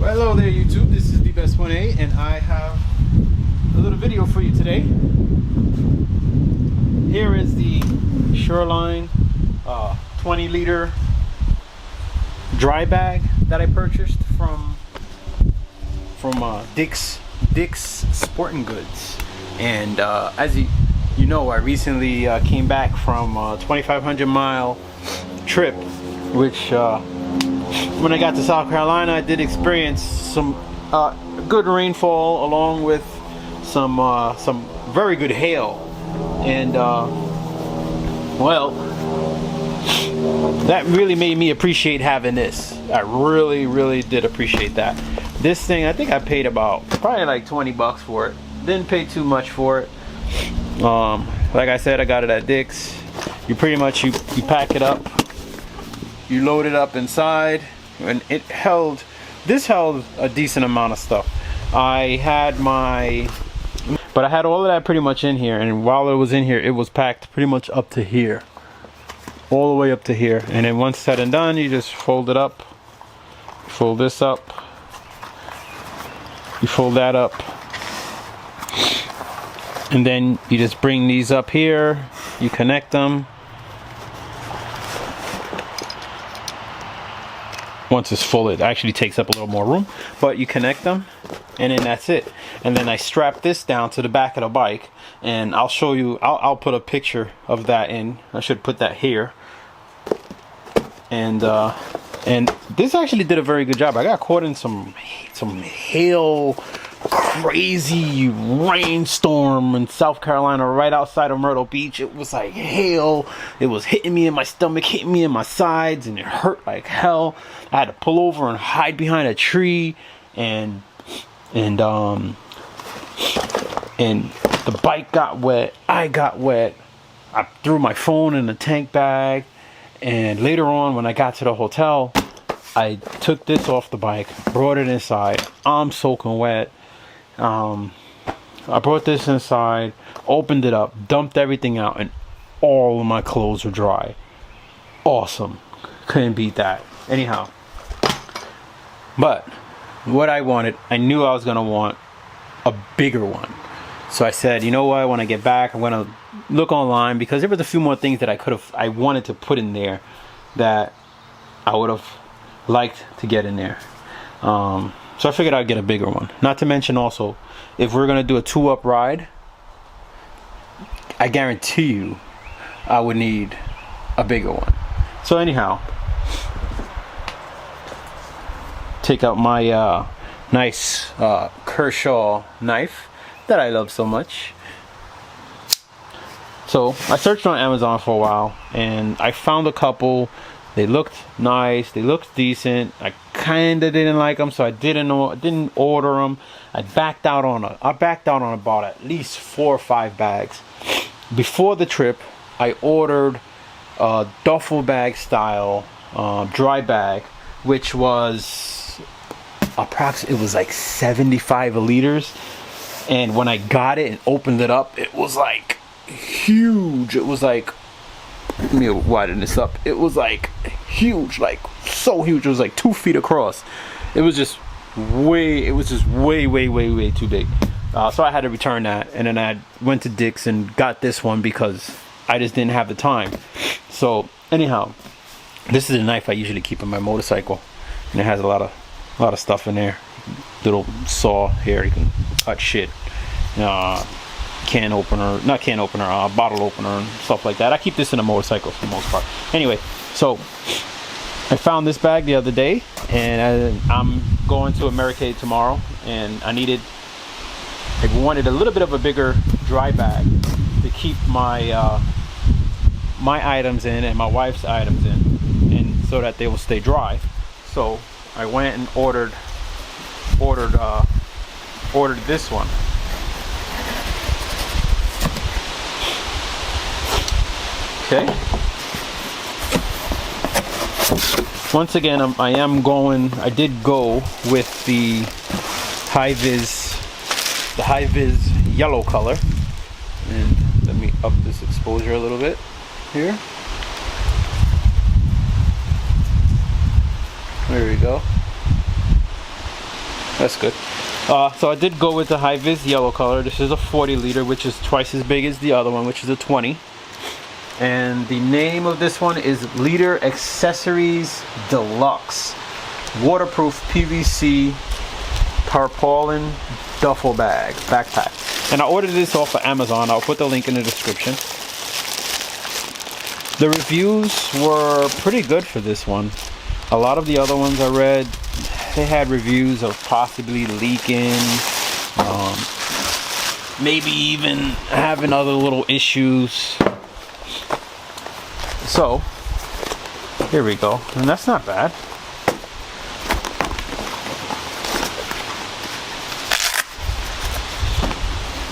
Hello there YouTube, this is the Best 1A and I have a little video for you today. Here is the Shoreline 20 liter dry bag that I purchased from Dick's Sporting Goods. And as you know, I recently came back from a 2,500 mile trip, which when I got to South Carolina, I did experience some good rainfall along with some very good hail, and well, that really made me appreciate having this. I really did appreciate that. This thing, I think I paid about probably like 20 bucks for it. Didn't pay too much for it. Like I said, I got it at Dick's. You pretty much you pack it up, you load it up inside, and this held a decent amount of stuff. I had all of that pretty much in here, and while it was in here, it was packed pretty much up to here, all the way up to here. And then once said and done, you just fold it up, fold this up, you fold that up, and then you just bring these up here, you connect them. Once it's full, it actually takes up a little more room, but you connect them, and then that's it. And then I strap this down to the back of the bike, and I'll show you. I'll put a picture of that in. I should put that here. And this actually did a very good job. I got caught in some hail, crazy rainstorm in South Carolina, right outside of Myrtle Beach. It was like hail. It was hitting me in my stomach, hitting me in my sides, and it hurt like hell. I had to pull over and hide behind a tree, and the bike got wet. I got wet. I threw my phone in the tank bag, and later on when I got to the hotel, I took this off the bike, brought it inside. I'm soaking wet. I brought this inside, opened it up, dumped everything out, and all of my clothes were dry. Awesome. Couldn't beat that. Anyhow, but what I wanted, I knew I was going to want a bigger one. So I said, you know what, when I get back, I'm going to look online, because there was a few more things that I wanted to put in there that I would have liked to get in there. So I figured I'd get a bigger one. Not to mention also, if we're going to do a 2-up ride, I guarantee you I would need a bigger one. So anyhow, take out my nice Kershaw knife that I love so much. So I searched on Amazon for a while, and I found a couple. They looked nice, they looked decent. I kinda didn't like them, so I didn't order them. I backed out on about at least 4 or 5 bags. Before the trip, I ordered a duffel bag style dry bag, which was approximately, it was like 75 liters. And when I got it and opened it up, it was like huge. It was like, let me widen this up. It was like huge, like so huge. It was like 2 feet across. It was just way too big. So I had to return that, and then I went to Dick's and got this one because I just didn't have the time. So anyhow, this is a knife I usually keep in my motorcycle, and it has a lot of stuff in there. Little saw here, you can cut shit. Bottle opener and stuff like that. I keep this in a motorcycle for the most part. Anyway, so I found this bag the other day, and I'm going to Americade tomorrow, and I wanted a little bit of a bigger dry bag to keep my my items in and my wife's items in, and so that they will stay dry. So I went and ordered this one. Okay. Once again, I did go with the high vis yellow color. And let me up this exposure a little bit here. There we go. That's good. So I did go with the high vis yellow color. This is a 40 liter, which is twice as big as the other one, which is a 20. And the name of this one is Leader Accessories Deluxe. Waterproof PVC tarpaulin duffel bag, backpack. And I ordered this off of Amazon. I'll put the link in the description. The reviews were pretty good for this one. A lot of the other ones I read, they had reviews of possibly leaking, maybe even having other little issues. So, here we go. And that's not bad.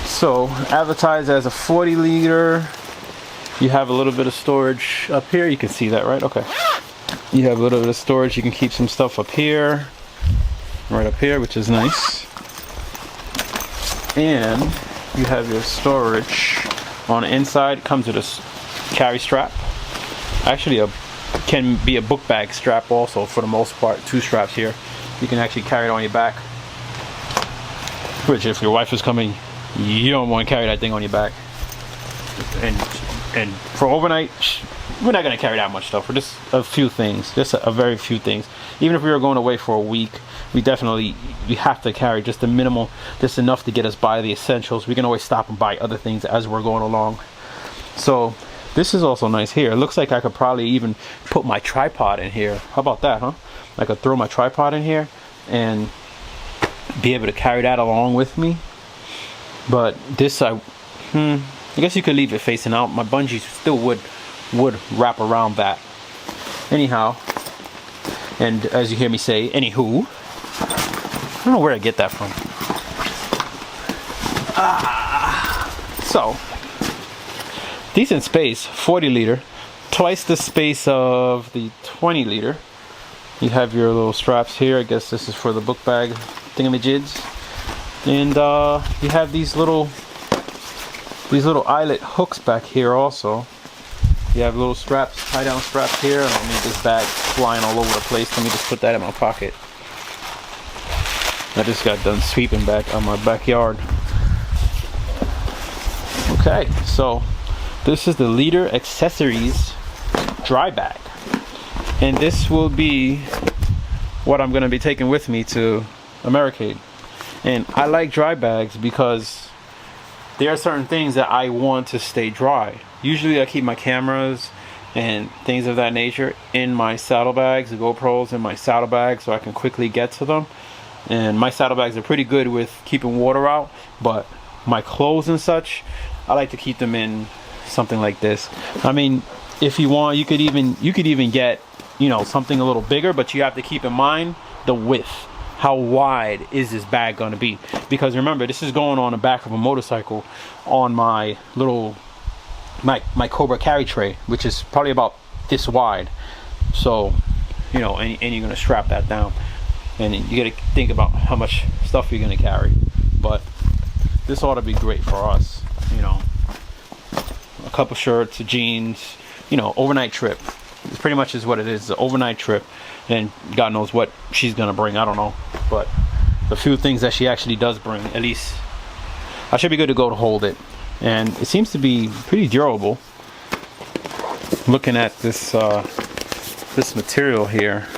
So, advertised as a 40 liter. You have a little bit of storage up here. You can see that, right? Okay. You have a little bit of storage. You can keep some stuff up here. Right up here, which is nice. And you have your storage on the inside. It comes with a carry strap. Actually, can be a book bag strap also for the most part. 2 straps here. You can actually carry it on your back. Which, if your wife is coming, you don't want to carry that thing on your back. And for overnight, we're not going to carry that much stuff. For just a few things, just a very few things. Even if we were going away for a week, we have to carry just the minimal, just enough to get us by the essentials. We can always stop and buy other things as we're going along. So this is also nice here. It looks like I could probably even put my tripod in here. How about that, huh? I could throw my tripod in here and be able to carry that along with me. But this, I guess you could leave it facing out. My bungee still would wrap around that. Anyhow, and as you hear me say, anywho, I don't know where I get that from. So, decent space, 40 liter, twice the space of the 20 liter. You have your little straps here. I guess this is for the book bag thingamajigs. And you have these little eyelet hooks back here also. You have little straps, tie down straps here. I don't need this bag flying all over the place. Let me just put that in my pocket. I just got done sweeping back on my backyard. Okay, so this is the Leader Accessories dry bag. And this will be what I'm going to be taking with me to Americade. And I like dry bags because there are certain things that I want to stay dry. Usually I keep my cameras and things of that nature in my saddlebags, the GoPros in my saddlebag, so I can quickly get to them. And my saddlebags are pretty good with keeping water out, but my clothes and such, I like to keep them in something like this. I mean, if you want, you could even get, you know, something a little bigger, but you have to keep in mind the width. How wide is this bag going to be? Because remember, this is going on the back of a motorcycle on my little my Cobra carry tray, which is probably about this wide. So, you know, and you're going to strap that down, and you got to think about how much stuff you're going to carry. But this ought to be great for us, you know. A couple shirts, jeans, you know, overnight trip. It's pretty much is what it is. It's an overnight trip, and God knows what she's gonna bring. I don't know, but the few things that she actually does bring, at least I should be good to go to hold it. And it seems to be pretty durable. Looking at this this material here,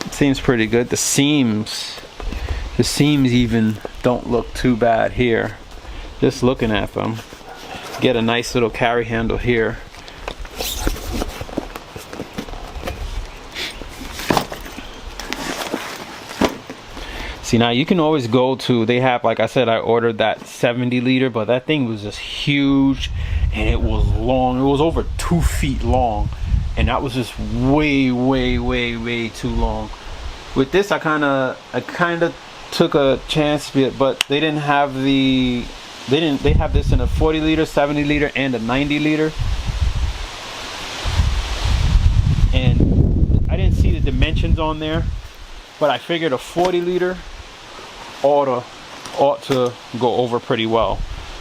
it seems pretty good. The seams even don't look too bad here. Just looking at them, get a nice little carry handle here. See, now you can always go to, they have, like I said, I ordered that 70 liter, but that thing was just huge, and it was long. It was over 2 feet long, and that was just way too long. With this, I kind of took a chance, but they didn't have they have this in a 40 liter, 70 liter, and a 90 liter. And I didn't see the dimensions on there, but I figured a 40 liter ought to go over pretty well,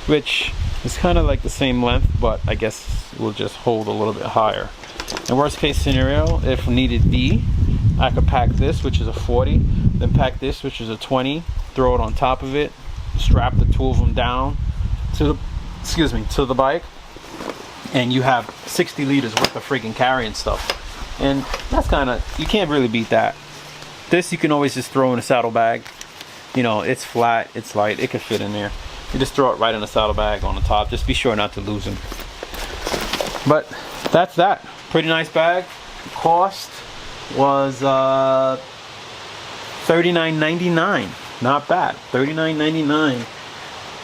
which is kind of like the same length, but I guess it will just hold a little bit higher. In worst case scenario, if needed be, I could pack this, which is a 40, then pack this, which is a 20, throw it on top of it, strap the two of them down to the, excuse me, to the bike, and you have 60 liters worth of freaking carrying stuff. And that's kind of, you can't really beat that. This you can always just throw in a saddle bag. You know, it's flat, it's light, it could fit in there. You just throw it right in the saddle bag on the top. Just be sure not to lose them. But that's that. Pretty nice bag. Cost was $39.99. Not bad. $39.99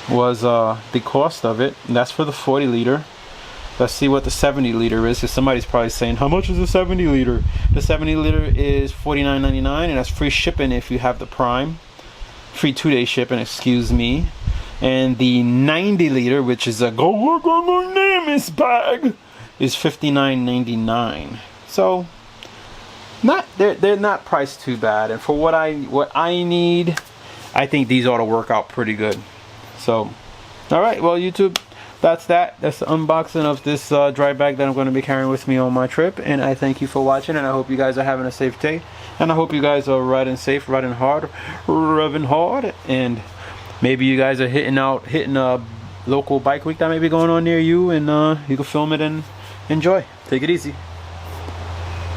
was the cost of it. And that's for the 40 liter. Let's see what the 70 liter is, because somebody's probably saying, how much is the 70 liter? The 70 liter is $49.99, and that's free shipping if you have the Prime. Free 2-day shipping, excuse me. And the 90 liter, which is a go look on my name is bag, is $59.99. So they're not priced too bad, and for what I need, I think these ought to work out pretty good. So, all right, well, YouTube, that's that. That's the unboxing of this dry bag that I'm going to be carrying with me on my trip. And I thank you for watching, and I hope you guys are having a safe day. And I hope you guys are riding safe, riding hard, revving hard, and maybe you guys are hitting a local bike week that may be going on near you, and you can film it and enjoy. Take it easy.